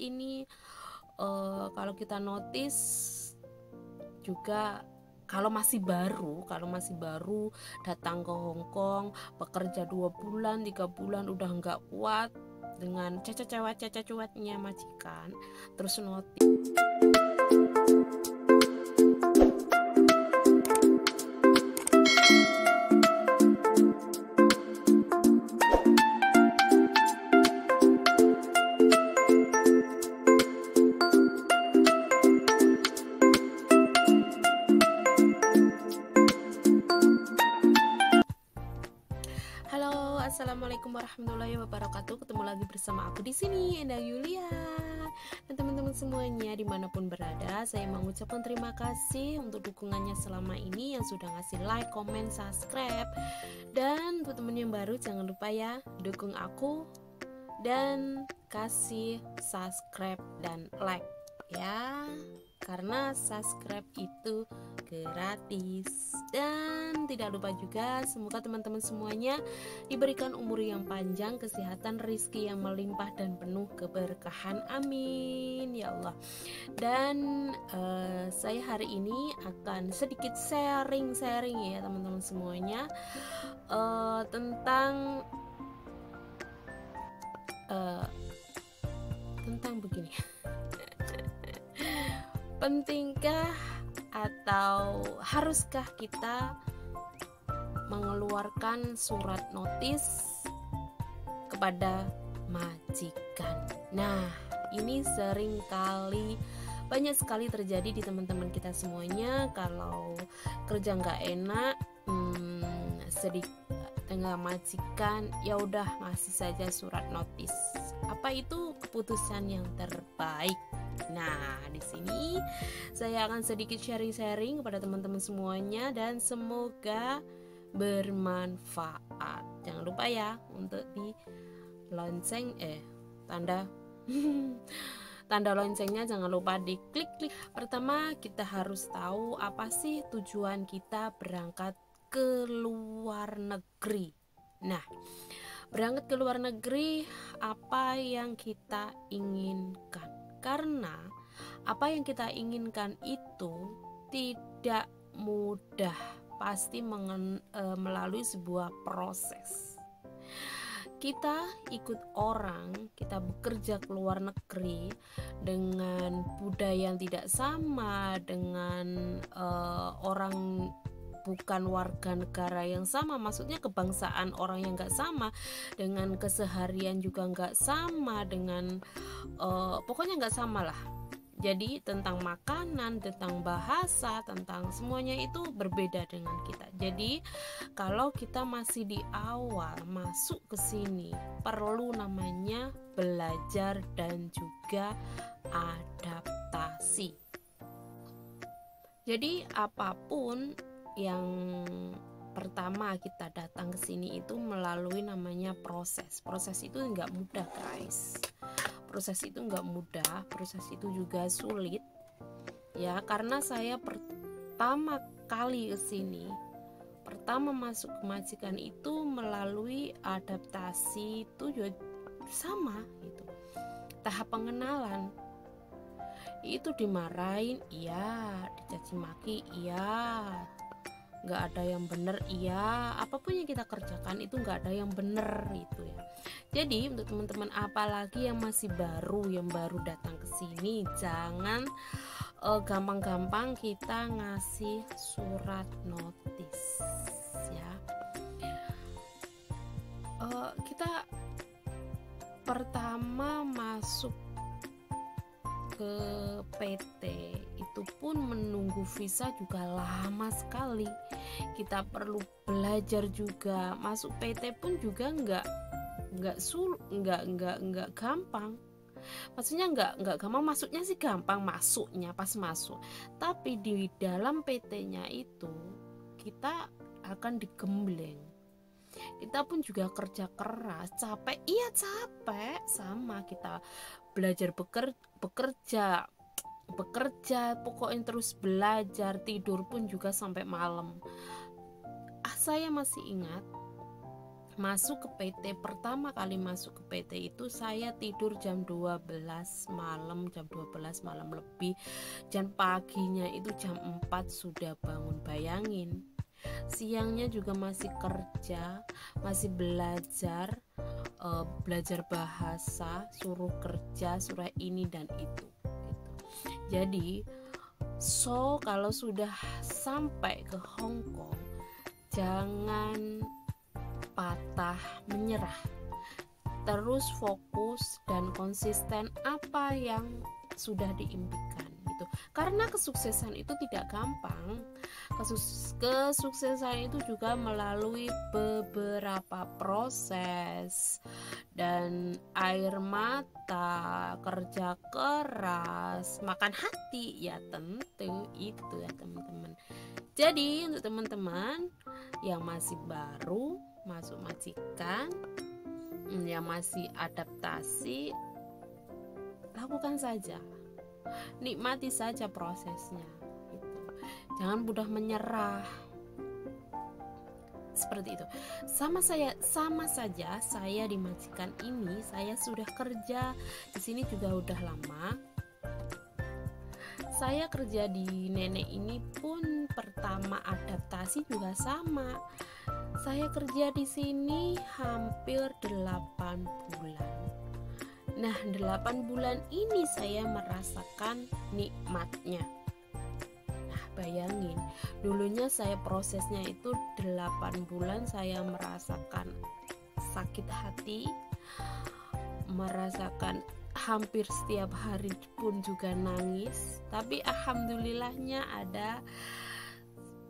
ini kalau kita notice juga, kalau masih baru datang ke Hong Kong, bekerja 2 bulan 3 bulan udah nggak kuat dengan cacat-cacat-cacat-cacatnya majikan, terus notice. Halo, assalamualaikum warahmatullahi wabarakatuh. Ketemu lagi bersama aku di sini, Endah Yulia. Dan teman-teman semuanya dimanapun berada, saya mengucapkan terima kasih untuk dukungannya selama ini yang sudah ngasih like, comment, subscribe. Dan untuk teman yang baru jangan lupa ya, dukung aku dan kasih subscribe dan like ya, karena subscribe itu gratis. Dan tidak lupa juga, semoga teman-teman semuanya diberikan umur yang panjang, kesehatan, rezeki yang melimpah dan penuh keberkahan, amin ya Allah. Dan saya hari ini akan sedikit sharing ya teman-teman semuanya, tentang begini. Pentingkah atau haruskah kita mengeluarkan surat notis kepada majikan? Nah, ini banyak sekali terjadi di teman-teman kita semuanya. Kalau kerja nggak enak, sedikit dengan majikan, ya udah ngasih saja surat notis. Apa itu keputusan yang terbaik? Nah, di sini saya akan sedikit sharing kepada teman-teman semuanya dan semoga bermanfaat. Jangan lupa ya untuk di lonceng tanda tanda loncengnya jangan lupa diklik. Pertama, kita harus tahu apa sih tujuan kita berangkat ke luar negeri. Nah, berangkat ke luar negeri, apa yang kita inginkan? Karena apa yang kita inginkan itu tidak mudah, pasti melalui sebuah proses. Kita ikut orang, kita bekerja ke luar negeri dengan budaya yang tidak sama, dengan orang bukan warga negara yang sama, maksudnya kebangsaan orang yang nggak sama, dengan keseharian juga nggak sama, dengan pokoknya nggak sama lah. Jadi tentang makanan, tentang bahasa, tentang semuanya itu berbeda dengan kita. Jadi kalau kita masih di awal masuk ke sini, perlu namanya belajar dan juga adaptasi. Jadi apapun yang pertama kita datang ke sini itu melalui namanya proses. Proses itu nggak mudah, guys. Proses itu nggak mudah, proses itu juga sulit ya, karena saya pertama kali ke sini, pertama masuk ke majikan itu melalui adaptasi itu juga sama itu. Tahap pengenalan itu dimarahin, iya, dicaci maki, iya, nggak ada yang bener, iya, apapun yang kita kerjakan itu nggak ada yang bener itu ya. Jadi untuk teman-teman apalagi yang masih baru, yang baru datang ke sini, jangan gampang-gampang kita ngasih surat notis ya. Kita pertama masuk ke PT itu pun menunggu visa juga lama sekali. Kita perlu belajar juga. Masuk PT pun juga nggak gampang. Maksudnya nggak gampang, masuknya sih gampang, masuknya pas masuk. Tapi di dalam PT-nya itu kita akan digembleng. Kita pun juga kerja keras, capek sama, kita belajar bekerja, pokoknya terus belajar, tidur pun juga sampai malam. Saya masih ingat masuk ke PT, pertama kali masuk ke PT itu saya tidur jam 12 malam, jam 12 malam lebih, dan paginya itu jam 4 sudah bangun. Bayangin, siangnya juga masih kerja, masih belajar, belajar bahasa, suruh kerja, suruh ini dan itu gitu. Jadi kalau sudah sampai ke Hong Kong, jangan patah menyerah, terus fokus dan konsisten apa yang sudah diimpikan gitu. Karena kesuksesan itu tidak gampang. Kesuksesan itu juga melalui beberapa proses dan air mata, kerja keras, makan hati, ya tentu itu ya teman-teman. Jadi untuk teman-teman yang masih baru masuk majikan, yang masih adaptasi, lakukan saja, nikmati saja prosesnya gitu. Jangan mudah menyerah, seperti itu. Sama saja saya di majikan ini, saya sudah kerja di sini juga udah lama. Saya kerja di nenek ini pun pertama adaptasi juga sama. Saya kerja di sini hampir 8 bulan. Nah, 8 bulan ini saya merasakan nikmatnya. Nah, bayangin, dulunya saya prosesnya itu 8 bulan saya merasakan sakit hati, merasakan hampir setiap hari pun juga nangis. Tapi alhamdulillahnya ada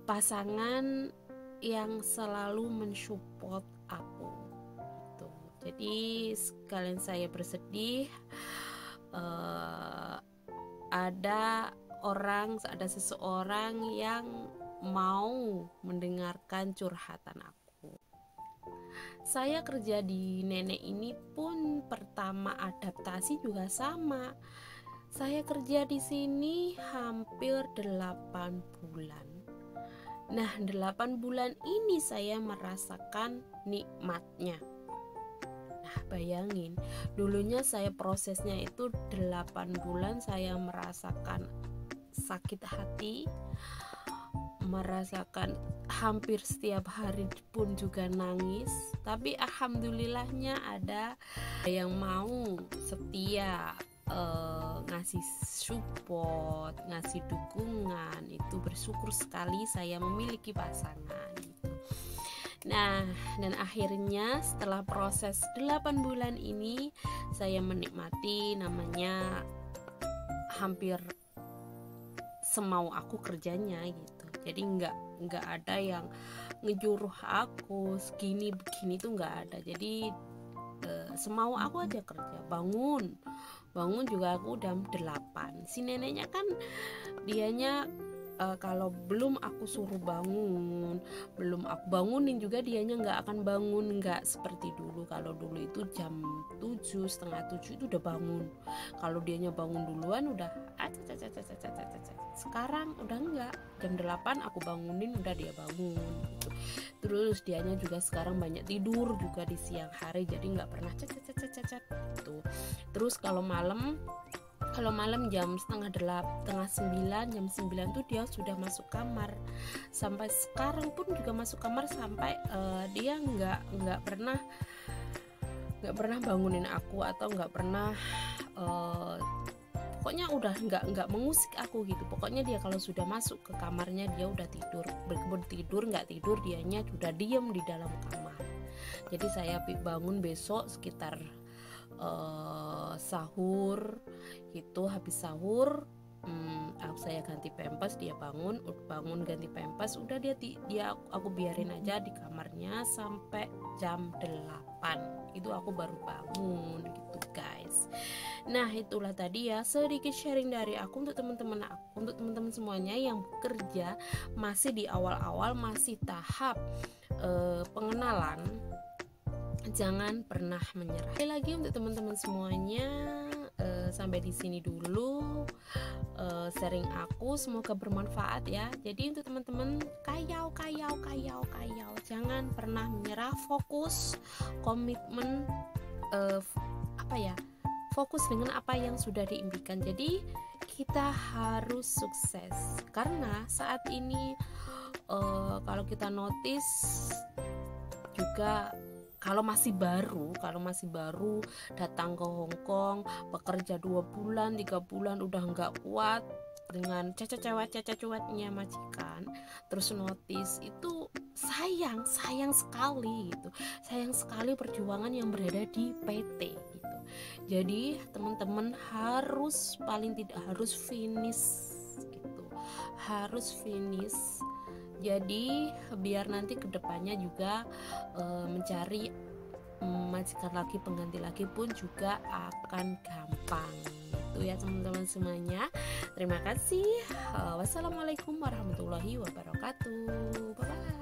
pasangan yang selalu mensupport aku gitu. Jadi sekalian saya bersedih, ada seseorang yang mau mendengarkan curhatan aku. Saya kerja di nenek ini pun pertama adaptasi juga sama. Saya kerja di sini hampir 8 bulan. Nah, 8 bulan ini saya merasakan nikmatnya. Nah, bayangin, dulunya saya prosesnya itu 8 bulan saya merasakan sakit hati, merasakan hampir setiap hari pun juga nangis. Tapi alhamdulillahnya ada yang mau setia, ngasih support, ngasih dukungan. Itu bersyukur sekali saya memiliki pasangan gitu. Nah, dan akhirnya setelah proses 8 bulan ini saya menikmati, namanya hampir semau aku kerjanya gitu. Jadi nggak ada yang ngejuruh aku segini begini tuh nggak ada. Jadi semau aku aja kerja. Bangun juga aku udah 8. Si neneknya kan dianya kalau belum aku suruh bangun, belum aku bangunin juga dianya nggak akan bangun. Nggak seperti dulu. Kalau dulu itu jam 7, setengah 7 itu udah bangun. Kalau dianya bangun duluan udah sekarang udah enggak, jam 8 aku bangunin udah dia bangun gitu. Terus dianya juga sekarang banyak tidur juga di siang hari, jadi nggak pernah cet gitu. Terus kalau malam jam setengah 9, jam 9 tuh dia sudah masuk kamar. Sampai sekarang pun juga masuk kamar, sampai dia nggak pernah bangunin aku atau nggak pernah pokoknya udah nggak mengusik aku gitu. Pokoknya dia kalau sudah masuk ke kamarnya dia udah tidur, berkebun tidur nggak tidur dianya sudah diem di dalam kamar. Jadi saya bangun besok sekitar sahur gitu. Habis sahur saya ganti pempes, dia bangun ganti pempes, udah aku biarin aja di kamarnya sampai jam 8 itu aku baru bangun gitu guys. Nah, itulah tadi ya sedikit sharing dari aku untuk teman-teman semuanya yang bekerja masih di awal-awal, masih tahap pengenalan. Jangan pernah menyerah. Lagi untuk teman-teman semuanya, sampai di sini dulu sharing aku, semoga bermanfaat ya. Jadi untuk teman-teman, kayau, jangan pernah menyerah, fokus, komitmen, fokus dengan apa yang sudah diimpikan. Jadi kita harus sukses, karena saat ini kalau kita notice juga, kalau masih baru datang ke Hong Kong, bekerja 2 bulan 3 bulan udah nggak kuat dengan cacat-cuatnya majikan, terus notice itu sayang sekali gitu, sayang sekali perjuangan yang berada di PT gitu. Jadi teman-teman paling tidak harus finish gitu, harus finish. Jadi biar nanti kedepannya juga mencari majikan lagi, pengganti lagi pun juga akan gampang. Itu ya teman-teman semuanya. Terima kasih. Wassalamualaikum warahmatullahi wabarakatuh. Bye bye.